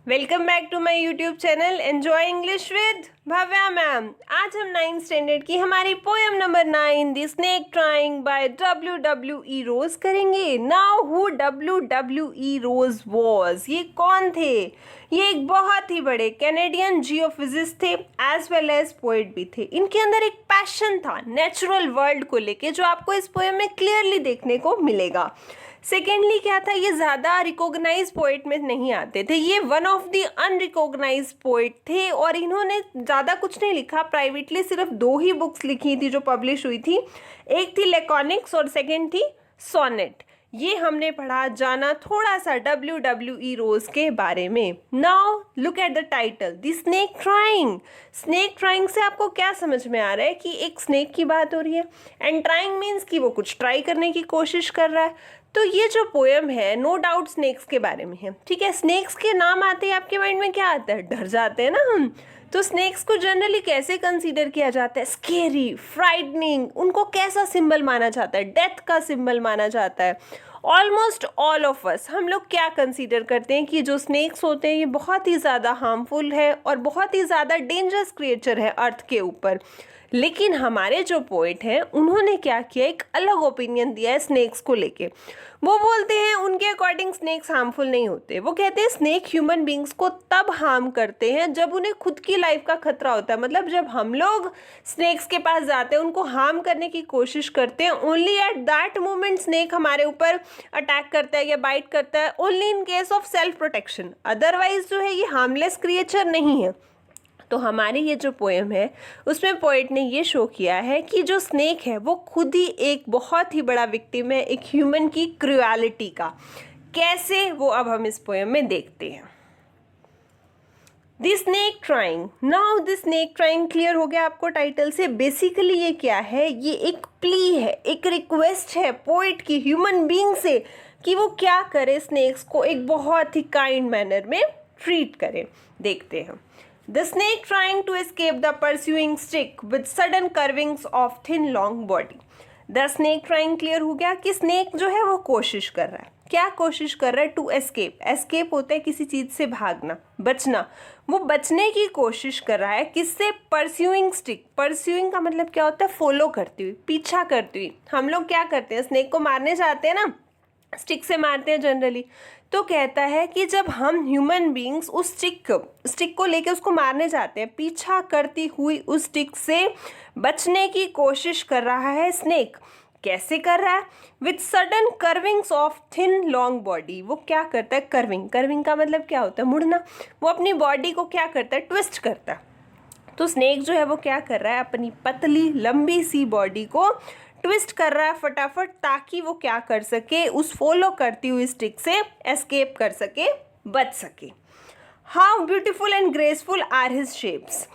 Welcome back to my YouTube channel enjoy English with Bhavya ma'am. आज हम 9th standard की हमारी poem number 9 the snake trying by W.W.E. Rose करेंगे। Now who W.W.E. Rose was, ये कौन थे? ये एक बहुत ही बड़े कैनेडियन जियोफिजिस्ट थे एज वेल एज पोएट भी थे। इनके अंदर एक पैशन था नेचुरल वर्ल्ड को लेके, जो आपको इस पोएम में क्लियरली देखने को मिलेगा। सेकेंडली क्या था, ये ज़्यादा रिकॉग्नाइज पोइट में नहीं आते थे, ये one of the unrecognised poet थे और इन्होंने ज़्यादा कुछ नहीं लिखा। प्राइवेटली सिर्फ 2 ही बुक्स लिखी थी जो पब्लिश हुई थी, एक थी लेकॉनिक्स और सेकेंड थी सोनेट। ये हमने पढ़ा, जाना थोड़ा सा W.W.E. रोज के बारे में। Now look at the title the snake trying. Snake trying से आपको क्या समझ में आ रहा है कि एक स्नेक की बात हो रही है एंड ट्राइंग मीन्स कि वो कुछ ट्राई करने की कोशिश कर रहा है। तो ये जो पोएम है नो डाउट स्नेक्स के बारे में है, ठीक है। स्नेक्स के नाम आते ही आपके माइंड में क्या आता है? डर जाते हैं ना हम। तो स्नेक्स को जनरली कैसे कंसीडर किया जाता है? Scary, frightening. उनको कैसा सिंबल माना जाता है? डेथ का सिंबल माना जाता है। ऑलमोस्ट ऑल ऑफ अस, हम लोग क्या कंसीडर करते हैं कि जो स्नेक्स होते हैं ये बहुत ही ज़्यादा हार्मफुल है और बहुत ही ज़्यादा डेंजरस क्रिएचर है अर्थ के ऊपर। लेकिन हमारे जो पोइट हैं उन्होंने क्या किया, एक अलग ओपिनियन दिया है स्नेक्स को लेके। वो बोलते हैं उनके अकॉर्डिंग स्नेक्स हार्मफुल नहीं होते। वो कहते हैं स्नेक ह्यूमन बींग्स को तब हार्म करते हैं जब उन्हें खुद की लाइफ का खतरा होता है। मतलब जब हम लोग स्नेक्स के पास जाते हैं, उनको हार्म करने की कोशिश करते हैं, only at that moment snake हमारे ऊपर अटैक करता है या बाइट करता है, only in case of self protection. Otherwise जो है ये हार्मलेस क्रिएचर नहीं है। तो हमारी ये जो पोएम है उसमें पोएट ने ये शो किया है कि जो स्नेक है वो खुद ही एक बहुत ही बड़ा विक्टिम है एक ह्यूमन की क्रूएलिटी का। कैसे, वो अब हम इस पोएम में देखते हैं। The snake trying. Now the snake trying clear हो गया आपको टाइटल से। बेसिकली ये क्या है? ये एक प्ली है, एक रिक्वेस्ट है पोएट की ह्यूमन बीइंग से कि वो क्या करे, स्नेक्स को एक बहुत ही काइंड मैनर में ट्रीट करे। देखते हैं। The snake trying to escape the pursuing stick with sudden curvings of thin long body. The snake trying clear हो गया कि snake जो है वो कोशिश कर रहा है। क्या कोशिश कर रहा है? To escape. Escape होता है किसी चीज़ से भागना, बचना। वो बचने की कोशिश कर रहा है किससे? Pursuing stick. Pursuing का मतलब क्या होता है? फॉलो करती हुई, पीछा करती हुई। हम लोग क्या करते हैं? स्नेक को मारने जाते हैं ना, स्टिक से मारते हैं जनरली। तो कहता है कि जब हम ह्यूमन बीइंग्स उस स्टिक को लेके उसको मारने जाते हैं, पीछा करती हुई उस स्टिक से बचने की कोशिश कर रहा है स्नेक। कैसे कर रहा है? With sudden curvings of thin long body. वो क्या करता है? कर्विंग। कर्विंग का मतलब क्या होता है? मुड़ना। वो अपनी बॉडी को क्या करता है? ट्विस्ट करता है। तो स्नेक जो है वो क्या कर रहा है? अपनी पतली लंबी सी बॉडी को ट्विस्ट कर रहा है फटाफट, ताकि वो क्या कर सके? उस फॉलो करती हुई स्टिक से एस्केप कर सके, बच सके। How beautiful and graceful are his shapes,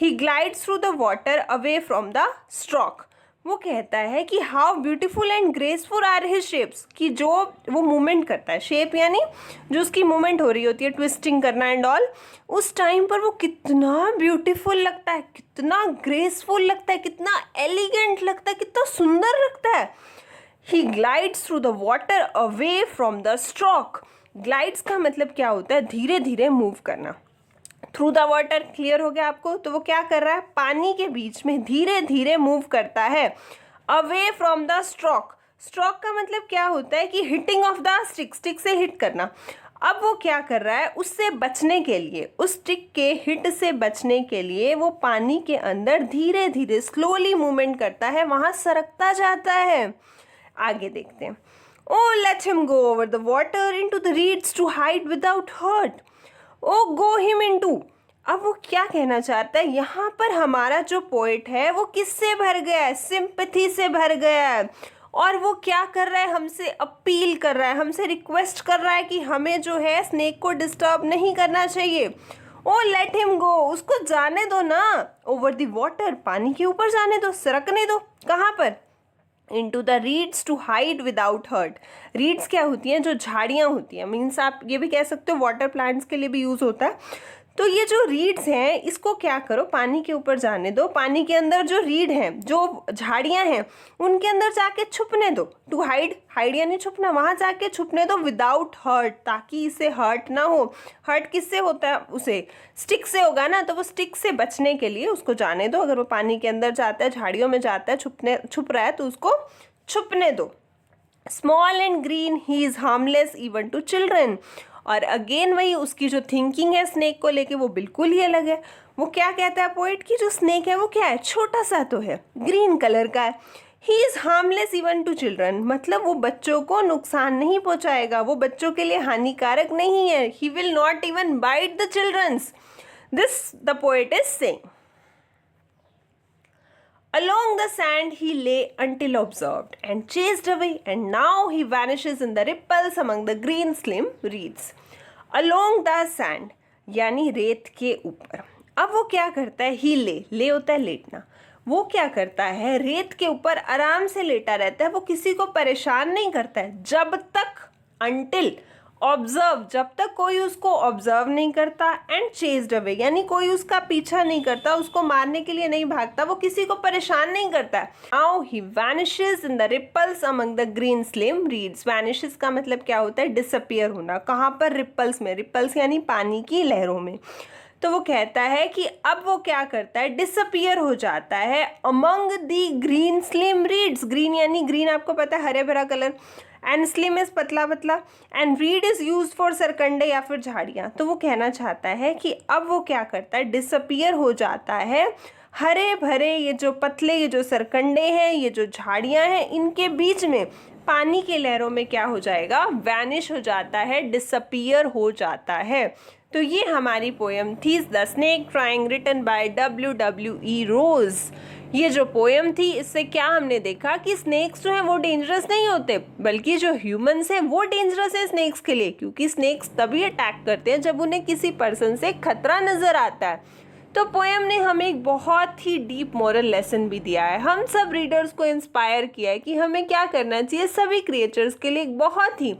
he glides through the water away from the stroke. वो कहता है कि how beautiful and graceful are his shapes, कि जो वो मूवमेंट करता है, शेप यानी जो उसकी मूवमेंट हो रही होती है, ट्विस्टिंग करना एंड ऑल, उस टाइम पर वो कितना ब्यूटीफुल लगता है, कितना ग्रेसफुल लगता है, कितना एलिगेंट लगता है, कितना सुंदर लगता है। He glides through the water away from the stroke. Glides का मतलब क्या होता है? धीरे धीरे मूव करना। थ्रू द वाटर क्लियर हो गया आपको? तो वो क्या कर रहा है? पानी के बीच में धीरे धीरे मूव करता है। Away from the stroke. Stroke का मतलब क्या होता है? कि hitting of the stick, stick से हिट करना। अब वो क्या कर रहा है? उससे बचने के लिए, उस स्टिक के हिट से बचने के लिए वो पानी के अंदर धीरे धीरे स्लोली मूवमेंट करता है, वहाँ सरकता जाता है। आगे देखते हैं। O let him go over the water into the reeds to hide without hurt. O go him into. अब वो क्या कहना चाहता है? यहाँ पर हमारा जो पोएट है वो किससे भर गया है? सिंपैथी से भर गया है। और वो क्या कर रहा है? हमसे अपील कर रहा है, हमसे रिक्वेस्ट कर रहा है कि हमें जो है स्नेक को डिस्टर्ब नहीं करना चाहिए। ओ लेट हिम गो, उसको जाने दो ना। ओवर द वाटर, पानी के ऊपर जाने दो, सरकने दो। कहाँ पर? Into the reeds to hide without hurt. Reeds क्या होती हैं? जो झाड़ियाँ होती हैं, मीन्स आप ये भी कह सकते हो वाटर प्लांट्स के लिए भी यूज़ होता है। तो ये जो रीड्स हैं इसको क्या करो, पानी के ऊपर जाने दो, पानी के अंदर जो रीड हैं, जो झाड़ियां हैं, उनके अंदर जाके छुपने दो। टू हाइड, हाइड यानी छुपना, वहां जाके छुपने दो विदाउट हर्ट, ताकि इसे हर्ट ना हो। हर्ट किससे होता है, उसे स्टिक से होगा ना, तो वो स्टिक से बचने के लिए उसको जाने दो। अगर वो पानी के अंदर जाता है, झाड़ियों में जाता है, छुप रहा है, तो उसको छुपने दो। Small and green, he is harmless even to children. और अगेन वही उसकी जो थिंकिंग है स्नेक को लेके वो बिल्कुल ही अलग है। वो क्या कहता है पोइट की जो स्नेक है वो क्या है, छोटा सा तो है, ग्रीन कलर का है। He is harmless even to children, मतलब वो बच्चों को नुकसान नहीं पहुंचाएगा, वो बच्चों के लिए हानिकारक नहीं है। He will not even bite the childrens, this the poet is saying. Along the sand he lay until observed and chased away, and now he vanishes in the ripples among the green slim reeds. Along the sand यानी रेत के ऊपर। अब वो क्या करता है, ही ले होता है लेटना, वो क्या करता है रेत के ऊपर आराम से लेटा रहता है, वो किसी को परेशान नहीं करता है जब तक, until ऑब्जर्व, जब तक कोई उसको ऑब्जर्व नहीं करता, एंड चेस्ड अवे यानी कोई उसका पीछा नहीं करता, उसको मारने के लिए नहीं भागता, वो किसी को परेशान नहीं करता। Now he vanishes in the ripples among the green slim reeds. Vanishes का मतलब क्या होता है, डिसअपियर होना। कहाँ पर, रिपल्स में, रिपल्स यानी पानी की लहरों में। तो वो कहता है कि अब वो क्या करता है, डिसअपियर हो जाता है among the green slim reads. Green यानी ग्रीन आपको पता है हरे भरा कलर, एंड स्लिम इज पतला पतला, and reed is use for सरकंडे या फिर झाड़ियाँ। तो वो कहना चाहता है कि अब वो क्या करता है, डिसअपियर हो जाता है हरे भरे ये जो पतले, ये जो सरकंडे हैं, ये जो झाड़ियाँ हैं, इनके बीच में पानी की लहरों में क्या हो जाएगा, वैनिश हो जाता है, डिसअपियर हो जाता है। तो ये हमारी पोएम थी the snake trying, written by W.W.E. Rose. ये जो पोएम थी इससे क्या हमने देखा कि स्नेक्स जो हैं वो डेंजरस नहीं होते, बल्कि जो ह्यूमंस हैं वो डेंजरस है स्नेक्स के लिए, क्योंकि स्नेक्स तभी अटैक करते हैं जब उन्हें किसी पर्सन से खतरा नजर आता है। तो पोएम ने हमें एक बहुत ही डीप मॉरल लेसन भी दिया है, हम सब रीडर्स को इंस्पायर किया है कि हमें क्या करना चाहिए, सभी क्रिएचर्स के लिए एक बहुत ही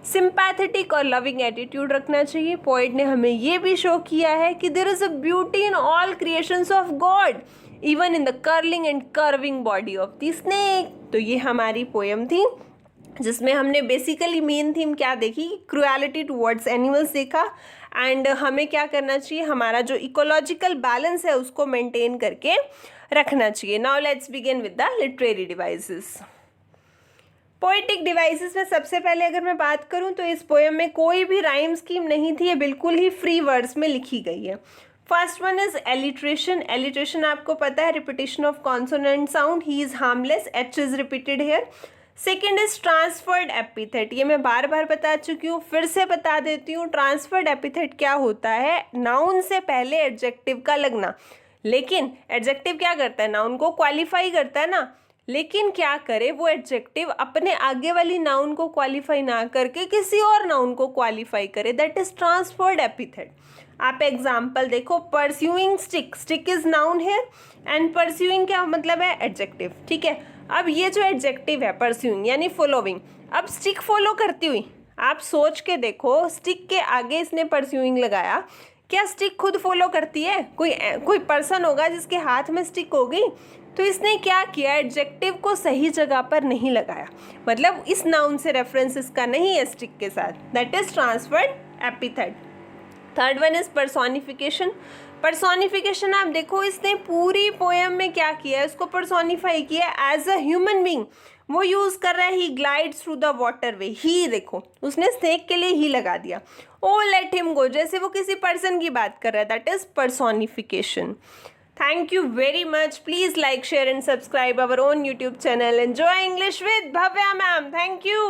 सिंपैथेटिक और लविंग एटीट्यूड रखना चाहिए। पोएट ने हमें ये भी शो किया है कि there is a beauty in all creations of God, even in the curling and curving body of the snake. तो ये हमारी पोएम थी जिसमें हमने बेसिकली मेन थीम क्या देखी, क्रुएलिटी टुवर्ड्स एनिमल्स देखा, एंड हमें क्या करना चाहिए, हमारा जो इकोलॉजिकल बैलेंस है उसको मेंटेन करके रखना चाहिए। Now let's begin with the literary devices. Poetic devices में सबसे पहले अगर मैं बात करूं तो इस पोएम में कोई भी राइम स्कीम नहीं थी, ये बिल्कुल ही फ्री वर्ड्स में लिखी गई है। First one is alliteration. Alliteration आपको पता है, repetition of consonant sound, he is harmless, H is repeated here. Second is transferred epithet, ये मैं बार बार बता चुकी हूँ, फिर से बता देती हूँ। ट्रांसफर्ड एपिथेट क्या होता है, नाउन से पहले एडजेक्टिव का लगना, लेकिन एडजेक्टिव क्या करता है, नाउन को क्वालिफाई करता है ना, लेकिन क्या करे वो एडजेक्टिव अपने आगे वाली नाउन को क्वालिफाई ना करके किसी और नाउन को क्वालिफाई करे, दैट इज ट्रांसफर्ड एपिथेट। आप एग्जाम्पल देखो, pursuing stick, stick is noun है एंड परस्यूइंग क्या मतलब है, एडजेक्टिव, ठीक है। अब ये जो एडजेक्टिव है परस्यूइंग यानी फॉलोइंग, अब स्टिक फॉलो करती हुई, आप सोच के देखो, स्टिक के आगे इसने परस्यूइंग लगाया, क्या स्टिक खुद फॉलो करती है, कोई पर्सन होगा जिसके हाथ में स्टिक होगी, तो इसने क्या किया, एडजेक्टिव को सही जगह पर नहीं लगाया, मतलब इस नाउन से रेफरेंस इसका नहीं है स्टिक के साथ, that is transferred epithet. Third one is personification. Personification आप देखो, इसने पूरी पोएम में क्या किया है, इसको पर्सोनिफाई किया एज अ ह्यूमन बीइंग, वो यूज कर रहा है, he glides through the water way, ही देखो उसने स्नेक के लिए ही लगा दिया, ओ लेट हिम गो, जैसे वो किसी पर्सन की बात कर रहा है, that is personification. Thank you very much. Please like, share and subscribe our own YouTube channel. Enjoy English with Bhavya ma'am. Thank you.